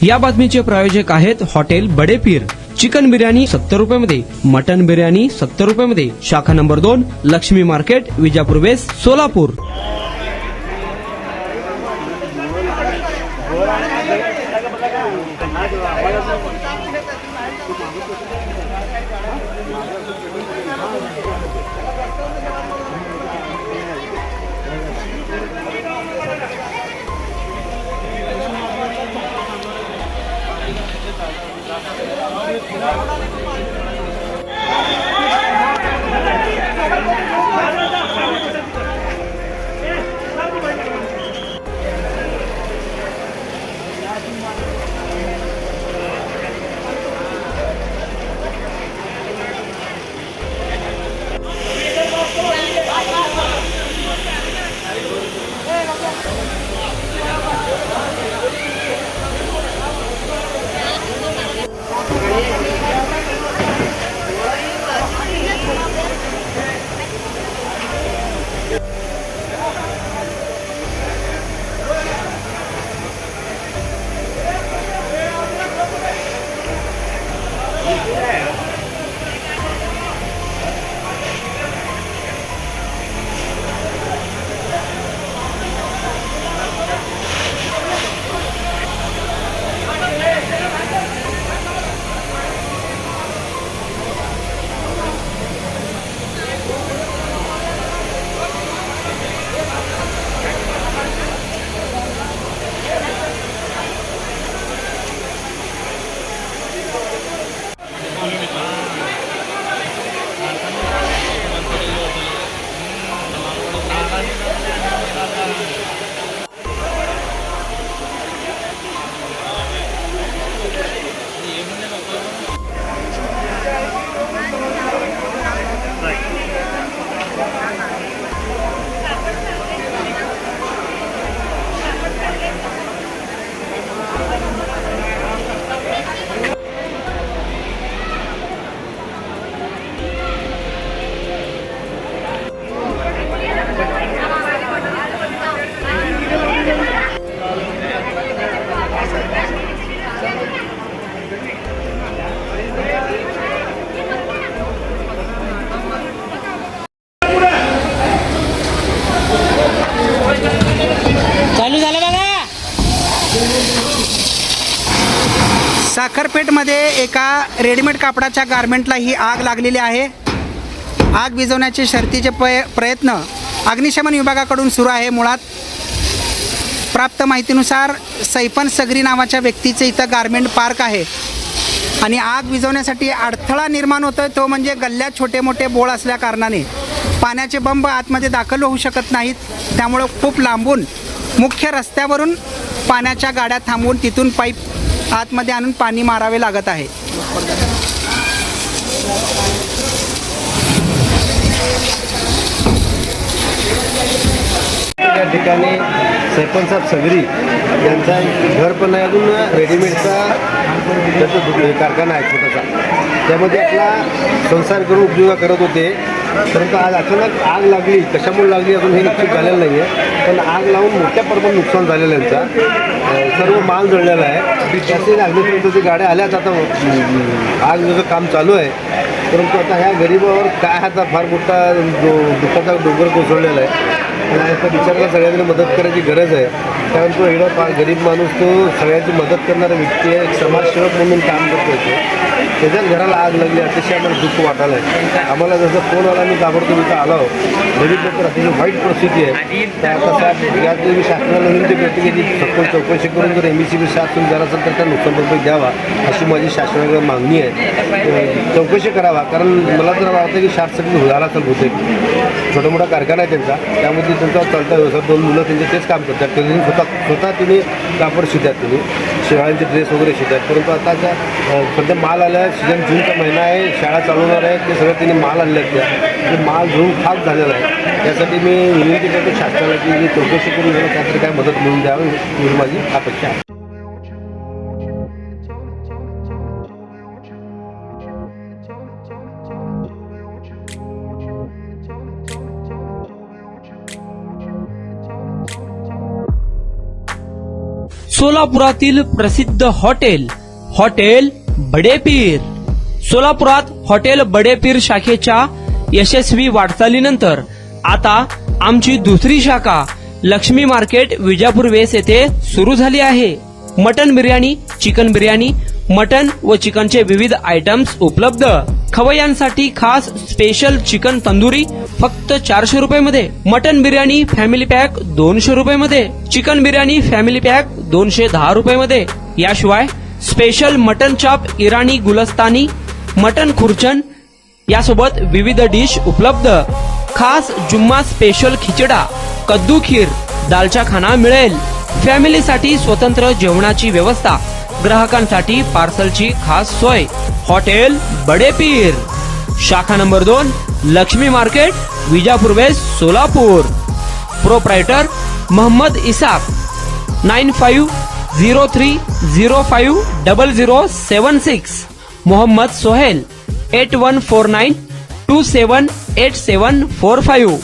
या बातमीचे प्रायोजक आहेत हॉटेल बडे पीर। चिकन बिर्याणी 70 रुपयामध्ये, मटन बिर्याणी 70 रुपयामध्ये। शाखा number 2, Lakshmi market, Vijapur west, Solapur. साखरपेठमध्ये एका रेडीमेड कापडाच्या गारमेंटला ही आग लागलेली आहे। आग विझवण्याचे शर्थीचे प्रयत्न अग्निशमन विभागाकडून सुरू आहे। मुळात प्राप्त माहितीनुसार सैफन सगरी नावाच्या व्यक्तीचे इथं गारमेंट पार्क आहे आणि आग विझवण्यासाठी अडथळा निर्माण होतोय, तो म्हणजे गल्ल्यात छोटे मोठे बोळ असल्या कारणाने पाण्याचे बंब आतमध्ये दाखल होऊ शकत नाहीत। त्यामुळे खूप लांबून मुख्य रस्त्यावरून पाण्याच्या गाड्या थांबवून तिथून पाईप आतमध्ये आणून पाणी मारावे लागत आहे। या ठिकाणी सैफनसाहेब सगरी यांचा घर पण आहे, अजून रेडीमेडचा त्याचा कारखाना आहे छोटासा। त्यामध्ये आपला संसार करून उपयोग करत होते, परंतु आज अचानक आग लागली। कशामुळे लागली अजून हे निश्चित झालेलं नाही आहे, पण आग लावून मोठ्या प्रमाणात नुकसान झालेलं आहे यांचा। सर्व माल जळलेला आहे। त्याचे अग्निशमनाच्या गाड्या आल्याच, आता आग जसं काम चालू आहे, परंतु आता ह्या गरिबावर काय आता फार मोठा दुःखाचा डोंगर कोसळलेला आहे। आता बिचाराला सगळ्यांनी मदत करायची गरज आहे, कारण तो एवढा फार गरीब माणूस, तो सगळ्यांची मदत करणारा व्यक्ती आहे, एक समाजसेवक म्हणून काम करतो येतो। त्याच्याच घराला आग लागली, अतिशय आम्हाला दुःख वाटायला आहे। आम्हाला जसं फोन आला मी ताबडतोब इथं आलो। गरीब लोक अतिशय वाईट परिस्थिती आहे। तर आता साहेब यात मी शासनाला विनंती करते की सखोल चौकशी करून जर MSCB शासन तुम्ही जरा असेल तर त्या नुकसान भरपाई द्यावा, अशी माझी शासनाकडे मागणी आहे। चौकशी करावा, कारण मला तर वाटतं की शॉर्ट सर्किट झाला असेल बहुतेक। छोटा मोठा कारखाना आहे त्यांचा, त्यामध्ये त्यांचा चालता व्यवसाय, 2 मुलं त्यांचे तेच काम करतात। त्यांनी स्वतः तिने कापड शिवतात, तिने शेळ्यांचे ड्रेस वगैरे शिवतात। परंतु आताच्या सध्या माल आला, सीजन जूनचा महिना आहे, शाळा चालवणार आहे, ते सगळं तिने माल आणले आहेत, ते माल घेऊन खाक झालेला आहे। त्यासाठी मी विनंती करतो शासनाला की चौकशी करून घेऊन त्यासाठी काय मदत मिळून द्यावी, ही माझी अपेक्षा आहे। सोलापुरातील प्रसिद्ध हॉटेल बडे पीर. सोलापुरात हॉटेल बडे पीर शाखेच्या यशस्वी वाटचालीनंतर आता आमची दुसरी शाखा लक्ष्मी मार्केट विजापूर वेस येथे सुरू झाली आहे. Mutton biryani, chicken biryani, mutton व चिकनचे विविध आयटम्स उपलब्ध. खवय्यांसाठी खास स्पेशल चिकन तंदुरी फक्त 400 रुपये मध्ये. मटन बिर्याणी फॅमिली पॅक 200 रुपये मध्ये. चिकन बिर्याणी फॅमिली पॅक 210 रुपये मध्ये. याशिवाय स्पेशल मटन चाप, इराणी गुलस्तानी, मटन खुर्चन यासोबत विविध डिश उपलब्ध. खास जुम्मा स्पेशल खिचडा, कद्दू खीर, दालचा खाना मिळेल. फॅमिलीसाठी स्वतंत्र जेवणाची व्यवस्था, ग्राहकांसाठी पार्सलची खास सोय. हॉटेल बडे पीर, शाखा number 2, Lakshmi market, Vijapur west, Solapur. Proprietor Mohammad Isaq. 9503050076. Mohammad Sohail. 8149278745.